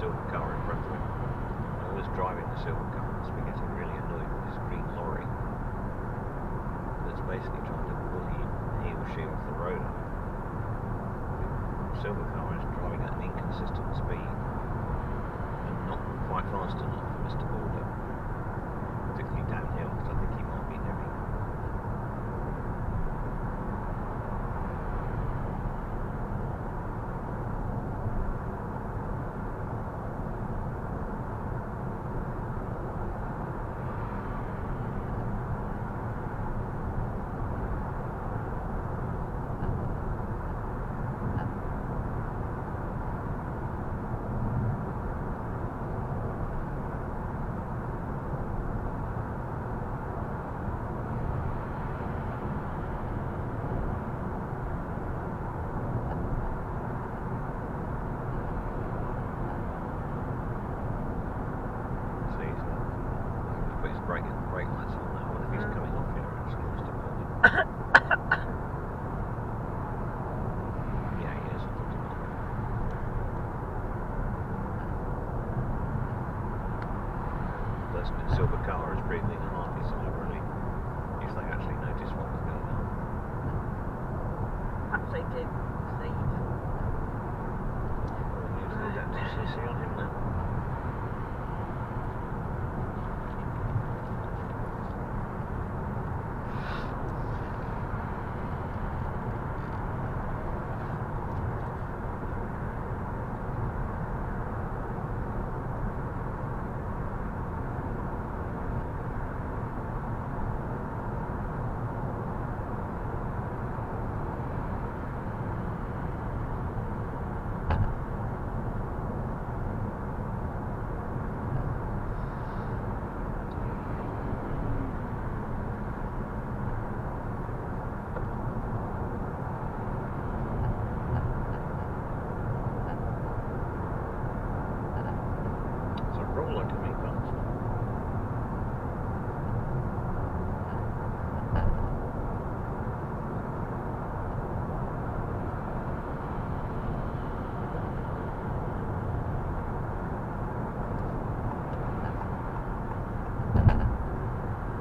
silver car in front of him. I was driving the silver car and was getting really annoyed with this green lorry that's basically trying to pull he or she off the road. The silver car is driving at an inconsistent speed and not quite fast enough for Mr. Border, particularly downhill, because I think he might be heavy. Brake lights on now. I wonder if he's coming off here actually, Mr. Border. Yeah, he is. I thought he might be. The silver car is breathing a hearty sigh of relief, if they actually noticed what was going on. Perhaps they did. Use the adaptive CC on him now.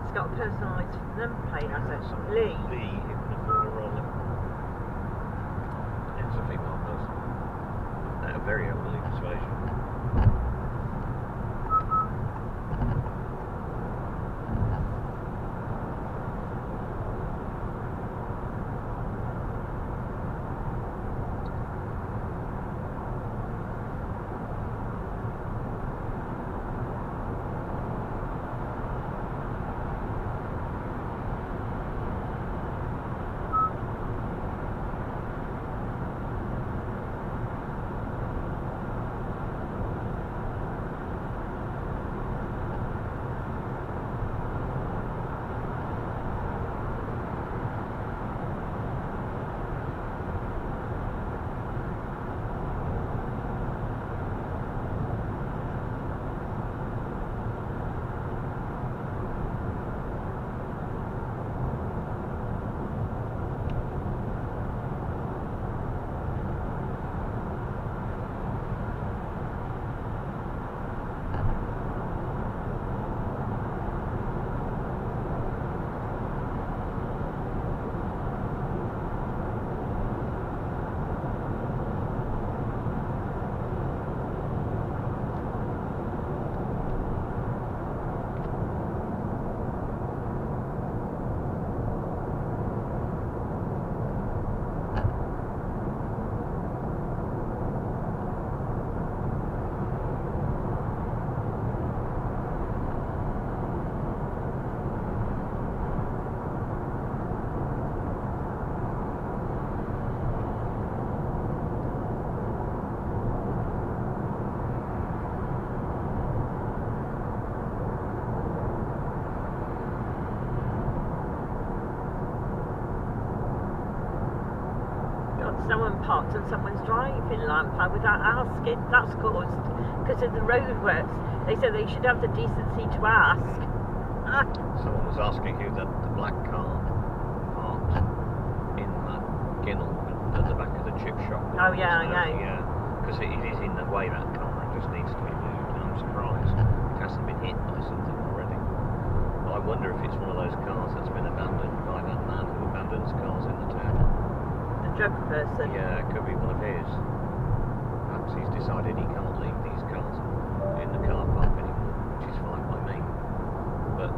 It's got a personalised number plate, has it? Lee. Lee, who can afford a roller. It's a female person. At a very elderly persuasion. Someone parked and someone's driving Lancaster without asking. That's caused because of the roadworks. They said they should have the decency to ask. Someone was asking who the black car parked in Ginnell at the back of the chip shop. Oh yeah, I know. Yeah, because it is in the way, that car. just needs to be moved, and I'm surprised it hasn't been hit by something already. But I wonder if it's one of those cars that's been abandoned by that man who abandons cars in the town. The drug person. Yeah, it could be one of his. Perhaps he's decided he can't leave these cars in the car park anymore, which is fine by me. But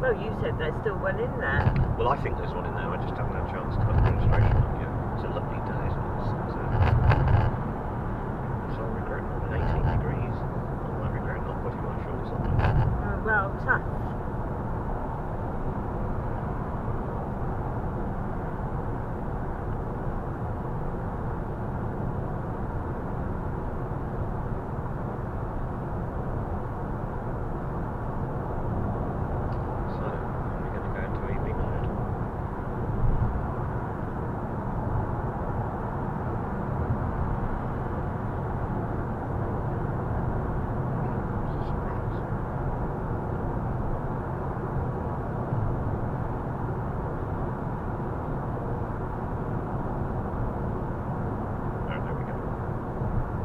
well, you said there's still one in there. well, I think there's one in there. I just haven't had a chance to put the registration on yet. It's a lovely day, isn't it? So I regret more than 18 degrees. I might regret not putting my shorts on. Well, tough. So, we're going to go into evening mode. It's a surprise. Oh, there we go.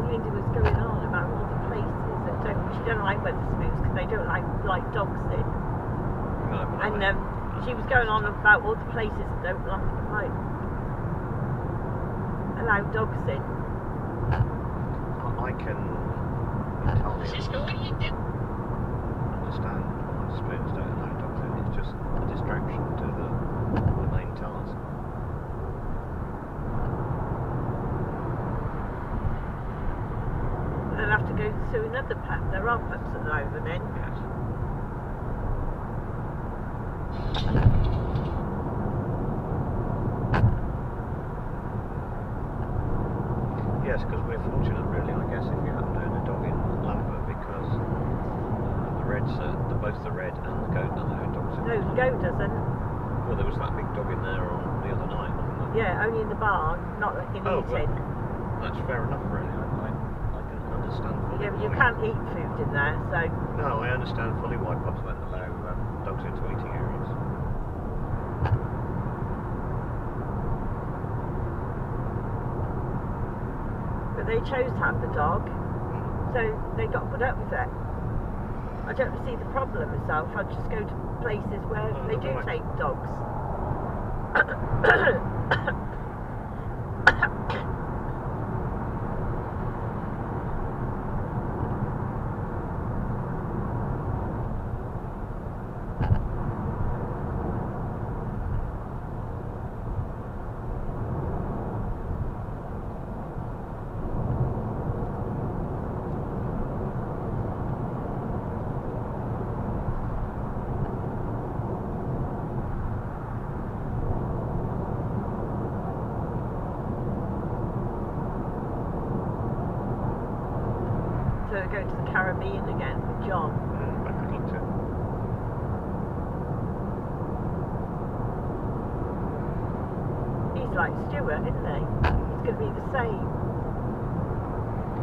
Linda was going on about all the places that she don't like Wetherspoons because they don't like dogs in. No, but And she was going on about all the places that don't like allow dogs in. I can entirely understand why spoons don't allow dogs in. It's just a distraction to the main task. They'll have to go to another pub. There are pubs at the moment then. Yes. Yes, because we're fortunate, really, I guess, if you happen to own a dog in Lancaster, because both the red and the goat allow dogs in. No, the goat doesn't. Well, there was that big dog in there on the other night, wasn't there? Yeah, only in the barn, not in Oh, eating. well, that's fair enough, really. I didn't understand fully. Yeah, but you why- can't eat food in there, so No, I understand fully why pubs won't allow dogs into eating areas. but they chose to have the dog, so they got put up with it. I don't see the problem myself. I just go to places where Oh, they do right. take dogs. So they go to the Caribbean again with John. I could look to. He's like Stuart, isn't he? He's going to be the same.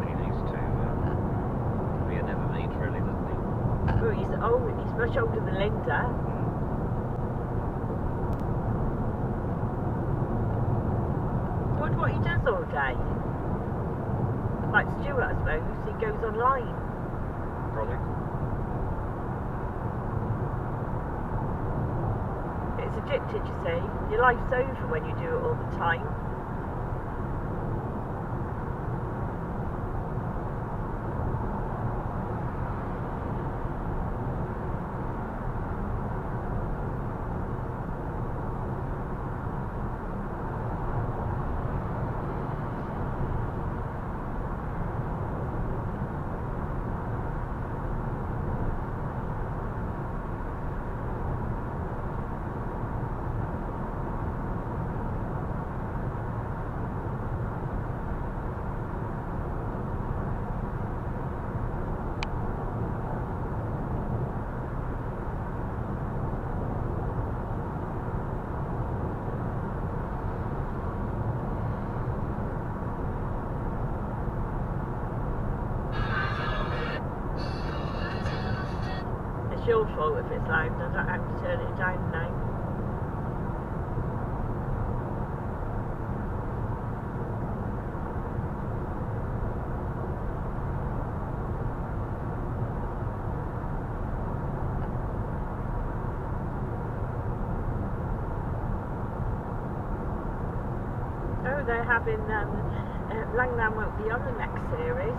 He needs to be a never meet, really, doesn't he? Well, he's old. He's much older than Linda. Wonder what he does all day. Like Stuart, I suppose. He goes online. Probably. It's addicted, you see. Your life's over when you do it all the time. your fault if it's loud. I don't have to turn it down now. Oh, they're having Langland won't be on the next series.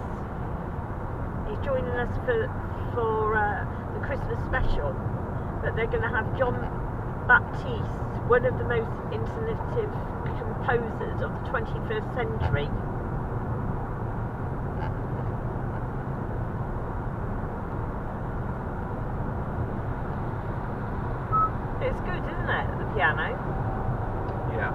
He's joining us for the Christmas special, but they're going to have John Baptiste, one of the most innovative composers of the 21st century. It's good, isn't it, the piano? Yeah.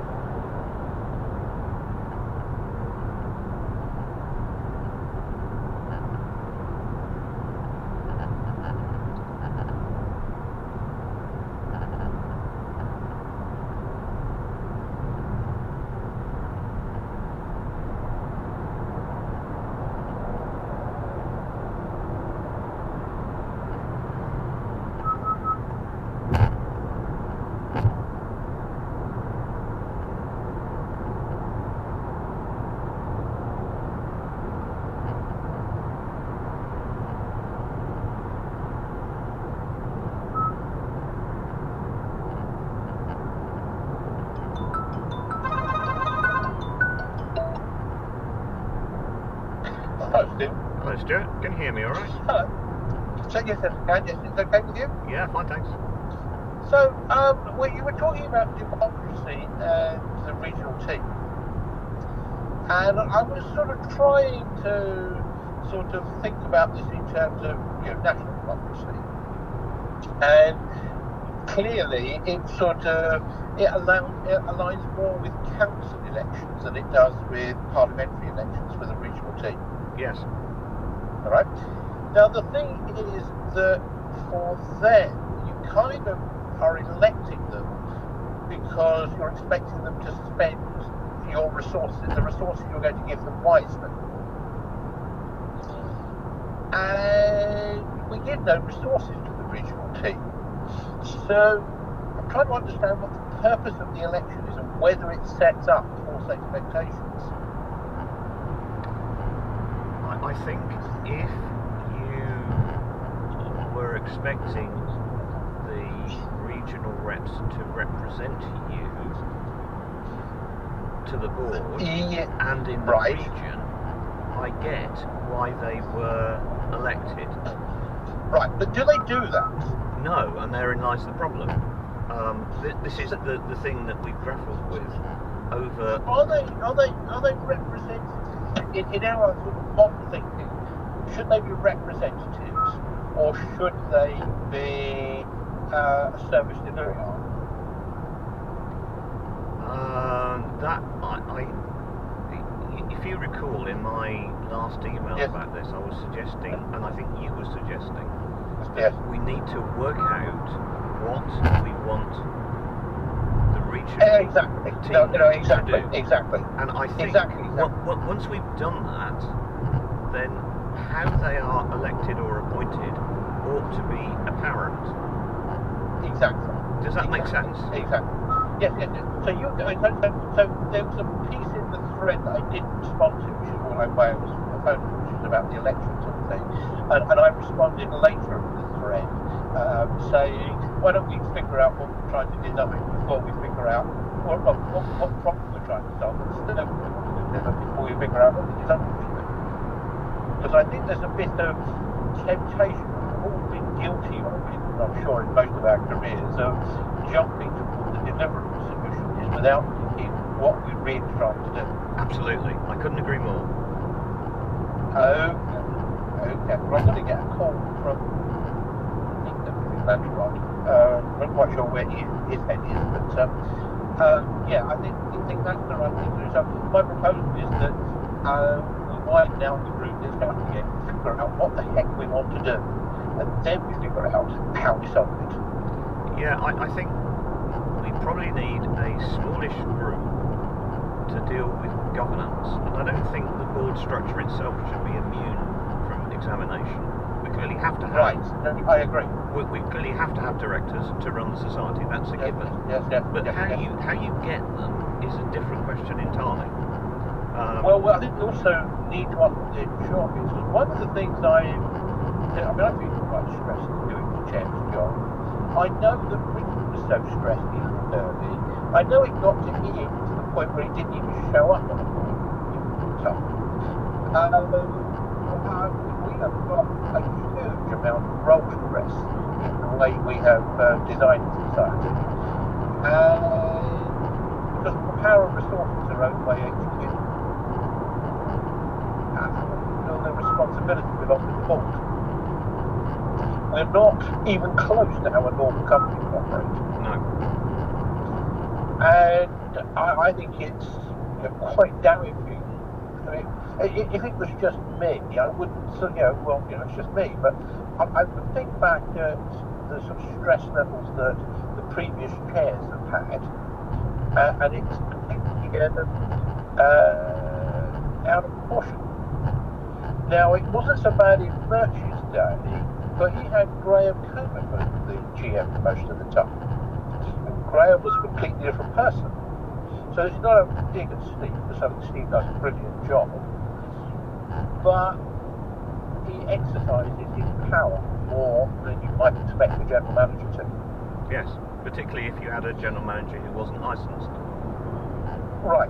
Hello, Stuart. Can you hear me all right? Hello. So yes, I can. Yes, it's okay with you? Yeah, fine, thanks. So, well, you were talking about democracy and the regional team, and I was sort of trying to sort of think about this in terms of national democracy, and clearly it aligns more with council elections than it does with parliamentary elections for the regional team. Yes. All right. Now the thing is that for them, you kind of are electing them because you're expecting them to spend your resources, the resources you're going to give them wisely. And we give no resources to the regional team. So I'm trying to understand what the purpose of the election is and whether it sets up false expectations. I think if you were expecting the regional reps to represent you to the board and in the region, I get why they were elected. Right, but do they do that? No, and therein lies the problem. This is the thing that we've grappled with over. Are they representatives? In our sort of modern thinking, should they be representatives or should they be a service delivery arm? If you recall, in my last email about this, I was suggesting, and I think you were suggesting, that we need to work out what we want the regional team to do. Exactly. And I think once we've done that, then how they are elected or appointed ought to be apparent. Exactly. Does that make sense? Exactly. Yes. So there was a piece in the thread that I didn't respond to, which is why I was phone, which is about the election sort of thing. And I responded later in the thread saying, why don't we figure out what we're trying to design before we figure out what problem we're trying to solve before we figure out what the design should be. Because I think there's a bit of temptation, we've all been guilty of it, I'm sure in most of our careers, of jumping to what the deliverable solution is without thinking what we're really trying to do. Absolutely, I couldn't agree more. Okay. Well, I'm going to get a call from, I think that's right. I'm not quite sure where his head is, but yeah, I think that's the right thing to do. So my proposal is that we widen out the group that's going to figure out what the heck we want to do, and then we figure out how we solve it. Yeah, I think we probably need a smallish group to deal with governance, and I don't think the board structure itself should be immune from examination. We clearly have to have. Right, I agree. we clearly have to have directors to run the society. That's a given. Yes. But how you get them is a different question entirely. Well, I think we also need to ensure, because one of the things I feel quite stressed doing the chair's job. I know that Rick was so stressed even early. I know it got to him to the point where he didn't even show up on a point. We have got a huge amount of role stress in the way we have designed society. Because the power of resources are owned by HQ. The responsibility belongs to the board. We're not even close to how a normal company would operate. No. And I think it's quite damaging. I mean, if it was just me, I wouldn't, it's just me. But I would think back at the sort of stress levels that the previous chairs have had, and it's completely out of proportion. Now, it wasn't so bad in Murch's day, but he had Graham Cooper as the GM most of the time. And Graham was a completely different person. So it's not a dig at Steve, because I think Steve does a brilliant job. But he exercises his power more than you might expect a general manager to. Yes, particularly if you had a general manager who wasn't licensed. Right.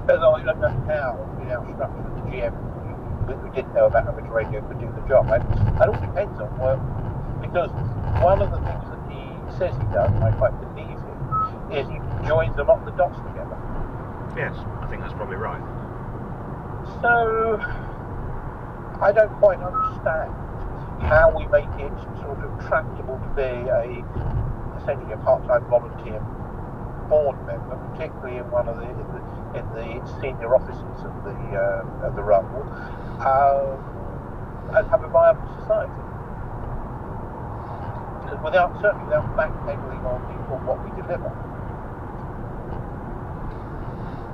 Although I don't know how in our structure the GM we didn't know about how much radio could do the job. And it all depends on because one of the things that he says he does, and I quite believe him, is he joins a lot of the dots together. Yes, I think that's probably right. So I don't quite understand how we make it sort of tractable to be essentially a part-time volunteer board member, particularly in one of the senior offices of the role, and have a viable society. Certainly without backpedaling on what we deliver.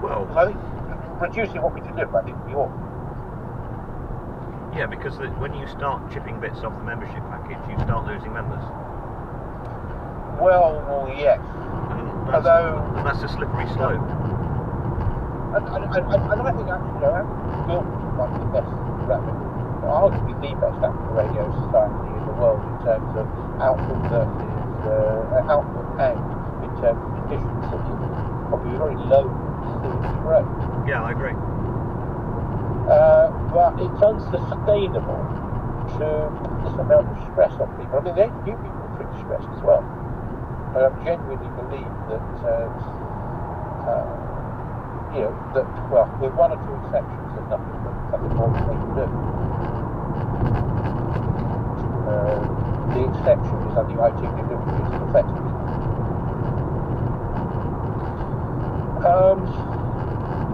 Well, I think reducing what we deliver, I think we ought. Yeah, because when you start chipping bits off the membership package, you start losing members. Well, yes. That's a slippery slope. And I think actually, built one of the best, arguably the best amateur radio society in the world in terms of output and in terms of efficiency. Probably a very low growth. Yeah, I agree. But it's unsustainable to put this amount of stress on people. I mean, the HQ people are pretty stressed as well. But I genuinely believe that, with one or two exceptions, there's nothing more that they can do. The exception is that the IT delivery is pathetic.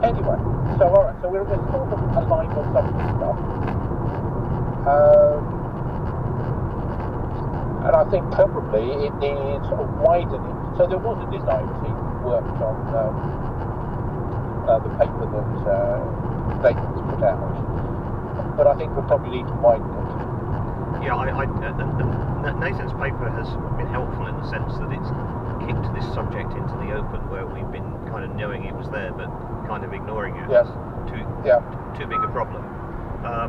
Anyway, so alright, so we're sort of aligned on some of this stuff. And I think probably it needs sort of widening. So there was a design team who worked on the paper that Nathan's put out. But I think we'll probably need to widen it. Yeah, Nathan's paper has been helpful in the sense that it's kicked this subject into the open, where we've been kind of knowing it was there but kind of ignoring it. Yes. Too big a problem.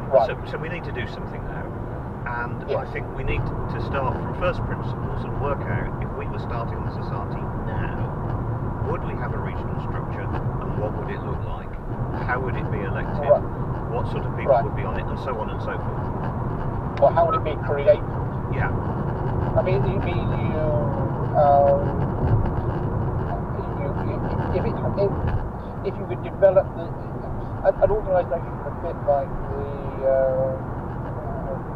Right. So we need to do something now, and yes. I think we need to start from first principles and work out, if we were starting the society now, would we have a regional structure, and what would it look like? How would it be elected? Right. What sort of people Right. would be on it, and so on and so forth. Well, how would it be created? Yeah. I mean, if you could develop an organisation a bit like the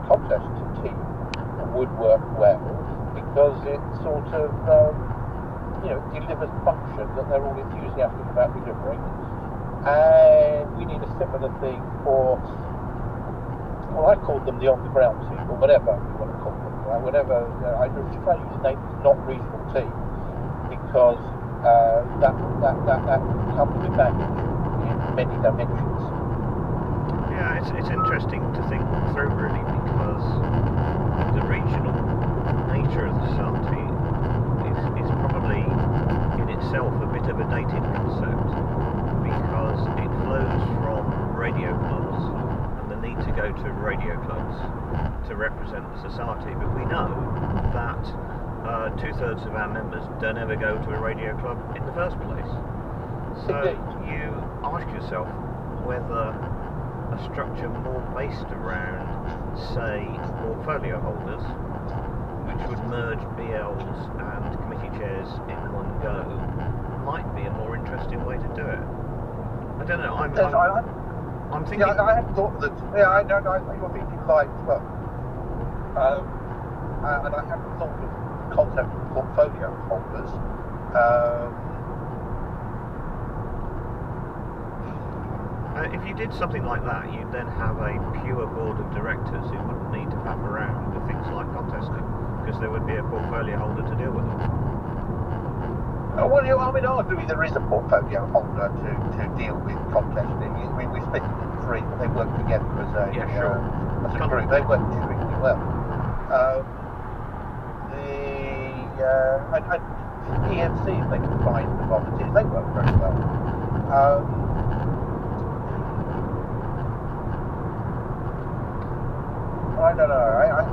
contest team would work well, because it sort of delivers function that they're all enthusiastic about delivering, and we need a similar thing for. Well, I called them the on-the-ground team, or whatever you want to call them. Right? Whatever, I just try to use the name not regional team, because that comes with baggage in many dimensions. Yeah, it's interesting to think through really, because the regional nature of the society is probably in itself a bit of a dated concept, because it flows from radio clubs and the need to go to radio clubs to represent the society. But we know that 2/3 of our members don't ever go to a radio club in the first place. So you ask yourself whether a structure more based around, say, portfolio holders, which would merge BLs and committee chairs in one go, might be a more interesting way to do it. I don't know. I'm thinking. Yeah, I hadn't thought that. Yeah, I know. You're thinking like, well, and I hadn't thought of the concept of portfolio holders. If you did something like that, you'd then have a pure board of directors who wouldn't need to faff around with things like contesting, because there would be a portfolio holder to deal with them. Well, I mean, arguably there is a portfolio holder to deal with contesting. We split it into three, but they work together as a group. They work extremely well. And EMC, if they can find the volunteers, they work very well. I don't know. I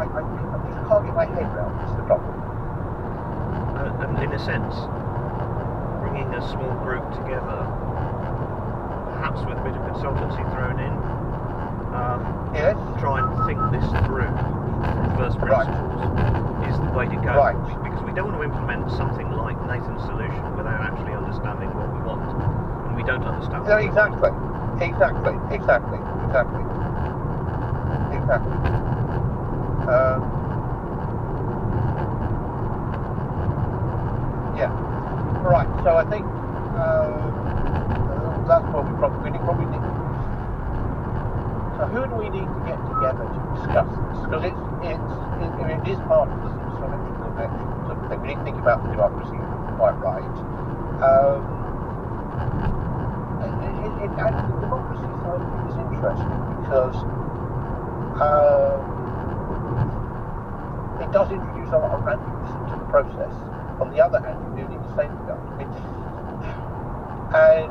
just can't get my head around this, the problem. And in a sense, bringing a small group together, perhaps with a bit of consultancy thrown in, yes. Try and think this through from first principles is the way to go. Right. Because we don't want to implement something like Nathan's solution without actually understanding what we want, and we don't understand. No, exactly. Yeah. Right. So I think that's what we probably need. So who do we need to get together to discuss this? Because it is part of the symmetrical election sort of thing. We need to think about the democracy quite right. And the democracy side of it is interesting because it does introduce a lot of randomness into the process. On the other hand, you do need to safeguard it. And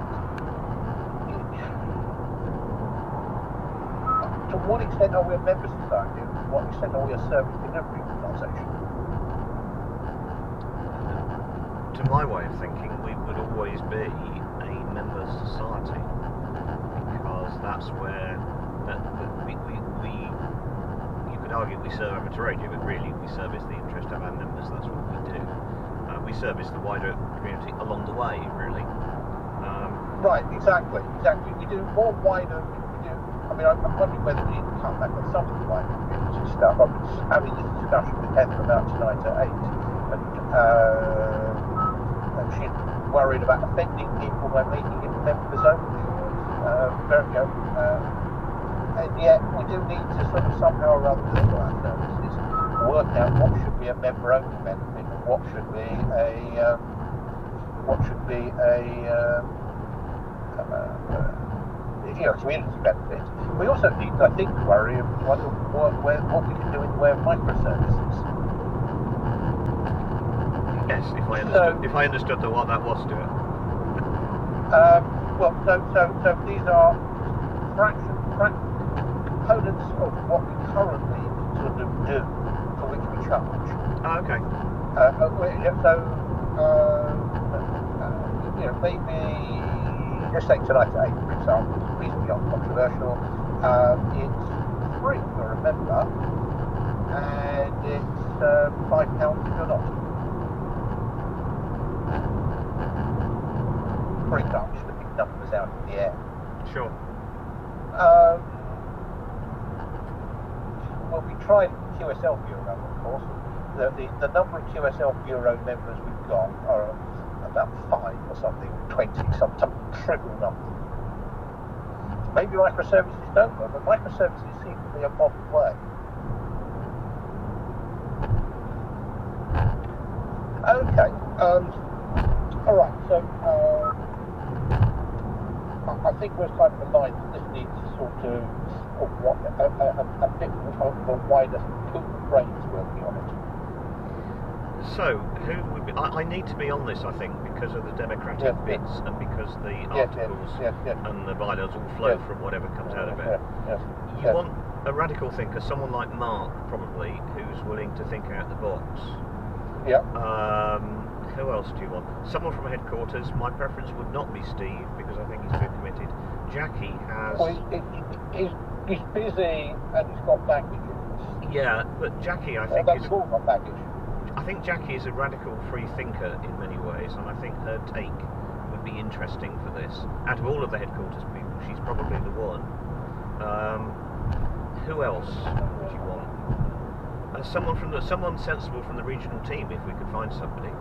to what extent are we a member society, and to what extent are we a service delivery organisation? To my way of thinking, we would always be a member society, because that's where you could argue we serve amateur radio, but really we service the interest of our members. That's what we do. We service the wider community along the way, really. Right, exactly. We do more wider. I mean, I'm wondering whether we need to cut back on some of the wider community stuff. I was having this discussion with Heather about tonight at 8, and she's worried about offending people by making it members only. And yet we do need to sort of somehow or other deliver our services, work out what should be a member-only benefit and what should be a community benefit. We also need, I think, to worry about what we can do in the way of microservices. Yes, if I understood what that was, Stuart. So these are components of what we currently sort of do, for which we charge. Okay. Maybe, just say tonight at 8, for example, is reasonably uncontroversial. It's free for a member, and it's £5 if you're not. For example, just to pick numbers out of the air. Sure. Well, we tried QSL Bureau, of course. The number of QSL Bureau members we've got are about 5 or something, 20, some trivial number. Maybe microservices don't work, but microservices seem to be a modern way. Okay. All right. So I think we're kind of aligned that this needs to sort of bit of a wider pool of brains working on it. So, who would be... I need to be on this, I think, because of the democratic bits and because the articles and the bylaws all flow from whatever comes out of it. You want a radical thinker, someone like Mark, probably, who's willing to think out the box. Yeah. Who else do you want? Someone from headquarters. My preference would not be Steve, because I think he's too committed. Jackie has... Well, he's busy and he's got baggage. Yeah, but Jackie, I think... That's all got baggage. I think Jackie is a radical free thinker in many ways, and I think her take would be interesting for this. Out of all of the headquarters people, she's probably the one. Who else would you want? Someone sensible from the regional team, if we could find somebody.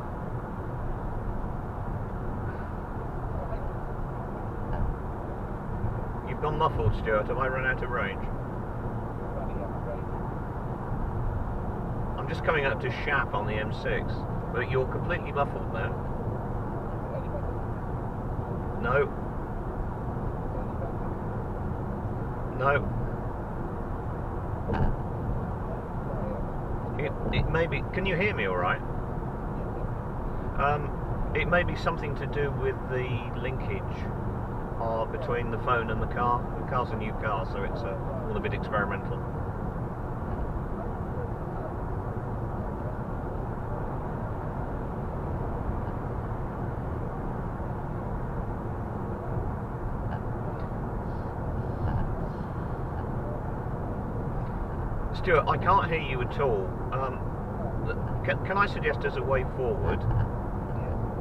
You've gone muffled, Stuart. Have I run out of range? I'm just coming up to Shap on the M6, but you're completely muffled now. No. No. It may be... Can you hear me all right? It may be something to do with the linkage between the phone and the car. The car's a new car, so it's all a bit experimental. Stuart, I can't hear you at all. Can I suggest as a way forward,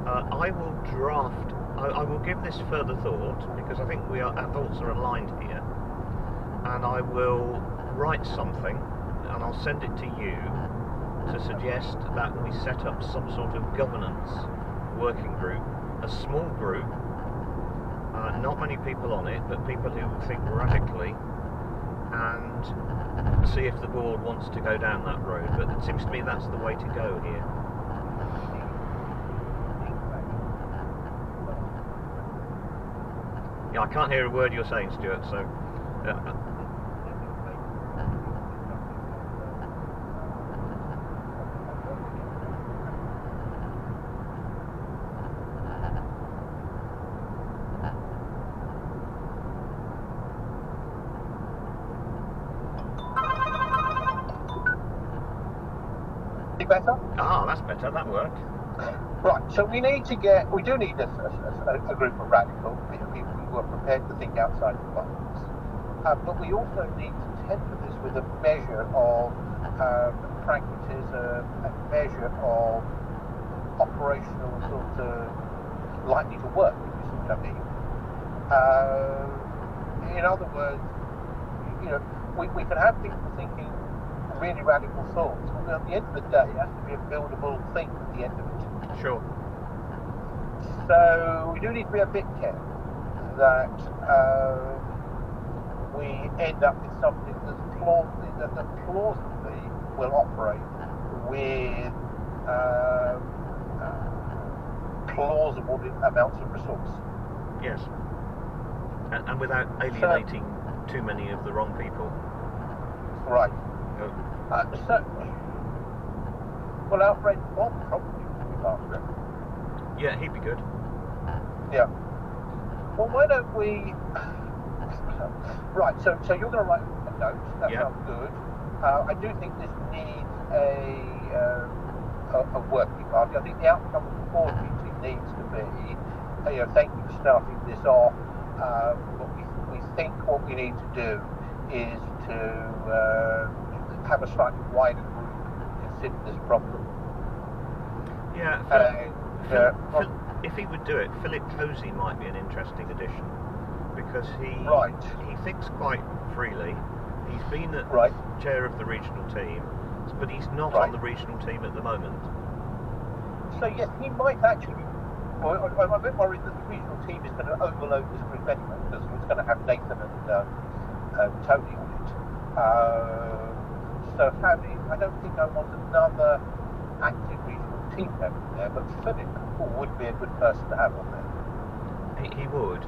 I will draft, I will give this further thought, because I think our thoughts are aligned here, and I will write something, and I'll send it to you to suggest that we set up some sort of governance working group, a small group, not many people on it, but people who think radically, and see if the board wants to go down that road. But it seems to me that's the way to go here. Yeah, I can't hear a word you're saying, Stuart, so... Better? Ah, that's better, that worked. Right, so we do need a group of radicals, people who are prepared to think outside the box. But we also need to temper this with a measure of pragmatism, a measure of operational sort of likely to work, if you see what I mean. In other words, we can have people thinking really radical thoughts, but at the end of the day, it has to be a buildable thing at the end of it. Sure. So we do need to be a bit careful that we end up with something that plausibly will operate with plausible amounts of resource. Yes. And without alienating too many of the wrong people. Right. Well, our friend Bob probably would be after it. Yeah, he'd be good. Yeah. Well, why don't we... Right, so you're going to write a note. That sounds good. I do think this needs a working party. I think the outcome of the board meeting needs to be, thank you for starting this off, but we think what we need to do is to have a slightly wider group consider this problem. Yeah, if he would do it, Philip Posey might be an interesting addition, because he thinks quite freely. He's been chair of the regional team, but he's not on the regional team at the moment. So yes, he might actually. Well, I'm a bit worried that the regional team is going to overload this group anyway, because it's going to have Nathan and Tony on it. So I don't think I want another active regional team member there, but Philip would be a good person to have on there. He would.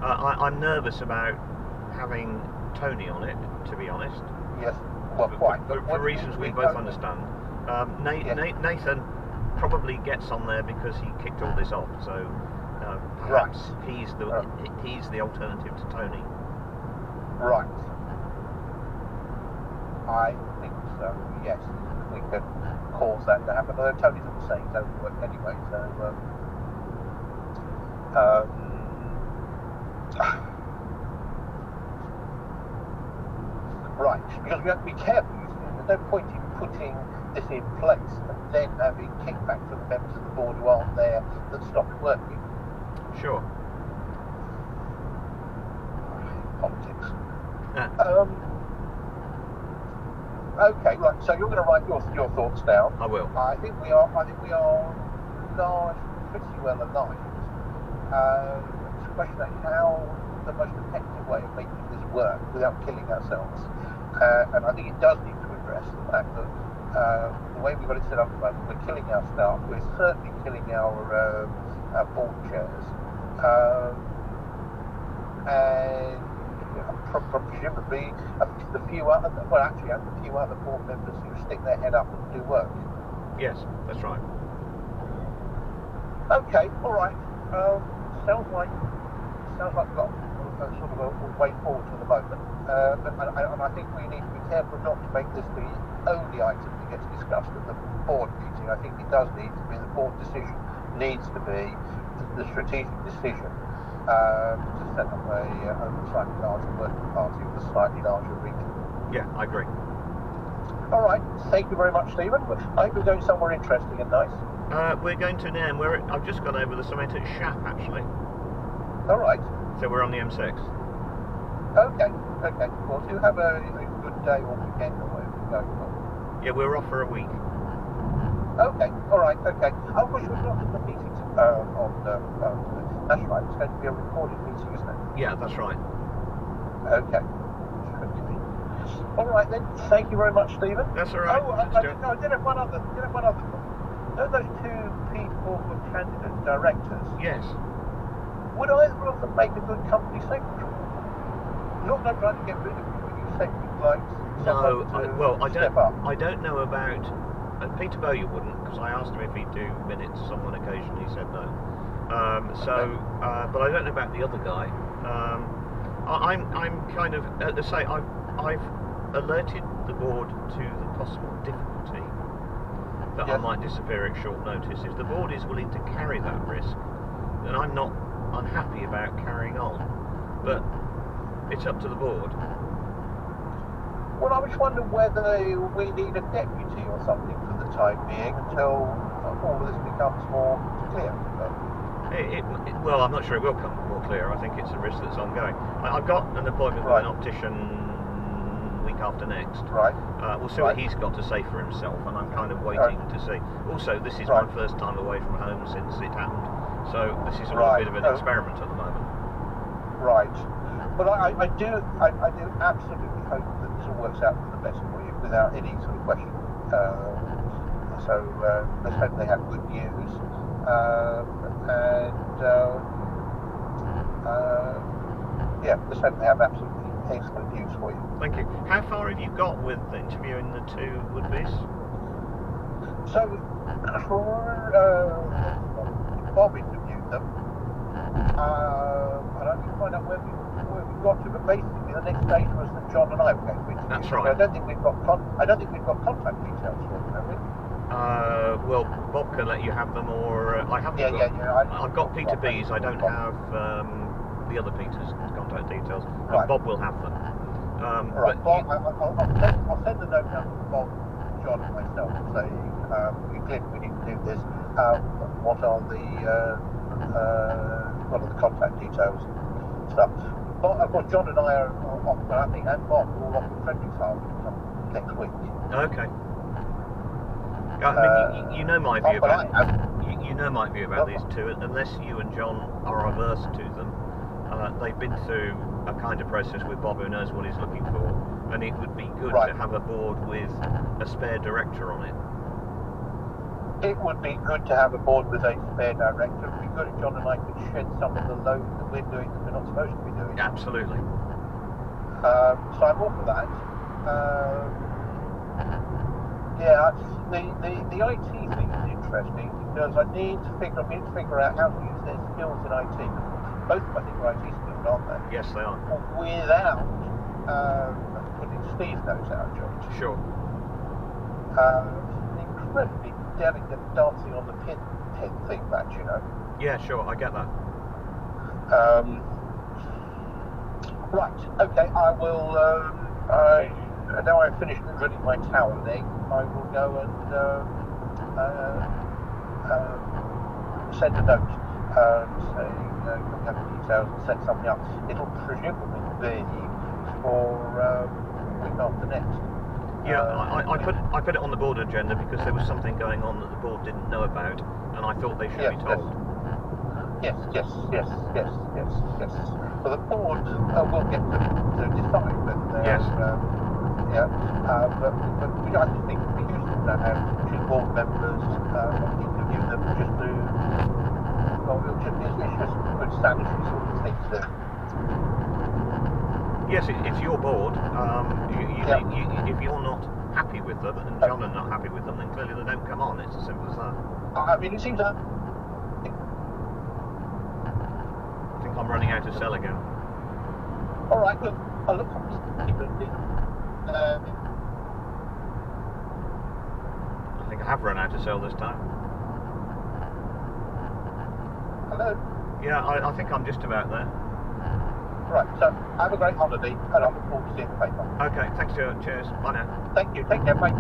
I'm nervous about having Tony on it, to be honest. Yes, well, quite. For reasons we both understand. Nathan probably gets on there because he kicked all this off, so perhaps he's the alternative to Tony. Right. I think so, yes. We can cause that to happen. Although Tony's not saying he's overworked anyway, so... right, because we have to be careful. There's no point in putting this in place and then having kickback from the members of the board who aren't there that stop it working. Sure. Politics. Okay, right. So you're going to write your thoughts down. I will. I think we are large, pretty well aligned. It's a question of how the most effective way of making this work without killing ourselves. And I think it does need to address the fact that the way we've got it set up at the moment, we're killing our staff. We're certainly killing our board chairs, and presumably the few other board members who stick their head up and do work. Yes, that's right. Okay, all right. Sounds like we've got sort of a way forward for the moment, and I think we need to be careful not to make this the only item that gets discussed at the board meeting. I think it does need to be the board decision needs to be the strategic decision to set up a slightly larger working party with a slightly larger region. Yeah, I agree. All right, thank you very much, Stephen. I think we're going somewhere interesting and nice. We're going to Nairn. I've just gone over the summit at Shap, actually. All right. So we're on the M6. Okay. Well, do have a good day or weekend or whatever you're going for. Yeah, we're off for a week. Okay. All right. Okay. I wish we'd not at the meeting that's right. It's going to be a recorded meeting, isn't it? Yeah, that's right. Okay. All right then. Thank you very much, Stephen. That's all right. Oh, I did have one other. Those two people were candidate directors. Yes. Would either of them make a good company secretary? Not that I'm trying to get rid of you, but you said you'd like I don't know about. Peter Bowyer wouldn't, because I asked him if he'd do minutes on one occasion. He said no. But I don't know about the other guy. I'm kind of, to say, I've alerted the board to the possible difficulty that I might disappear at short notice. If the board is willing to carry that risk, then I'm not unhappy about carrying on. But it's up to the board. Well, I was wondering whether we need a deputy or something for the time being until all of this becomes more clear. Well, I'm not sure it will come more clear. I think it's a risk that's ongoing. I've got an appointment with an optician week after next. Right. We'll see what he's got to say for himself, and I'm kind of waiting to see. Also, this is my first time away from home since it happened, so this is a little bit of an experiment at the moment. Right. But I do absolutely hope that this all works out for the best for you, without any sort of question. So let's hope they have good news. Let's hope they have absolutely excellent news for you. Thank you. How far have you got with interviewing the two would-bes? So, Bob interviewed them. I don't need to find out where we got to, but basically the next stage was that John and I were going to interview. That's right. I don't think we've got contact details for them, have we? Well, Bob can let you have them, or I haven't. I've got Peter B's. I don't have the other Peter's contact details. Bob will have them. Right. Bob, I'll send a note down to Bob, John, and myself saying we need to do this. What are the contact details and stuff? But of course, John and I are off. I think, and Bob are all off to Frederickshamn next week. Okay. I mean, you know my view about you know my view about these two. Unless you and John are averse to them, they've been through a kind of process with Bob, who knows what he's looking for, and it would be good to have a board with a spare director on it. It would be good to have a board with a spare director. It would be good if John and I could shed some of the load that we're doing that we're not supposed to be doing. Absolutely. So I'm all for that. Yeah, the IT thing is interesting because I need to figure out how to use their skills in IT. Both of I think are IT skills, aren't they? Yes, they are. Without putting Steve nose out of joint. Sure. Incredibly delicate dancing on the pin thing, that, you know. Yeah, sure, I get that. Right, okay, I will, now I've finished drilling my tower leg, I will go and send a note saying, can we have the details and set something up. It'll presumably be for week after next. Yeah, I put it on the board agenda because there was something going on that the board didn't know about, and I thought they should be told. Yes. Well, the board will get to decide, but yes. But I just think it would be useful to have two board members interview them just to. Well, it's just good sanitary sort of thing to do. Yes, it's your board. If you're not happy with them, and John are not happy with them, then clearly they don't come on. It's as simple as that. I mean, it seems that. I think I'm running out of cell again. All right, look, I think I have run out of cell this time. Hello? Yeah, I think I'm just about there. Right, so have a great holiday, and I look forward to seeing the paper. Okay, thanks, Stuart. Cheers. Bye now. Thank you. Take care. Bye.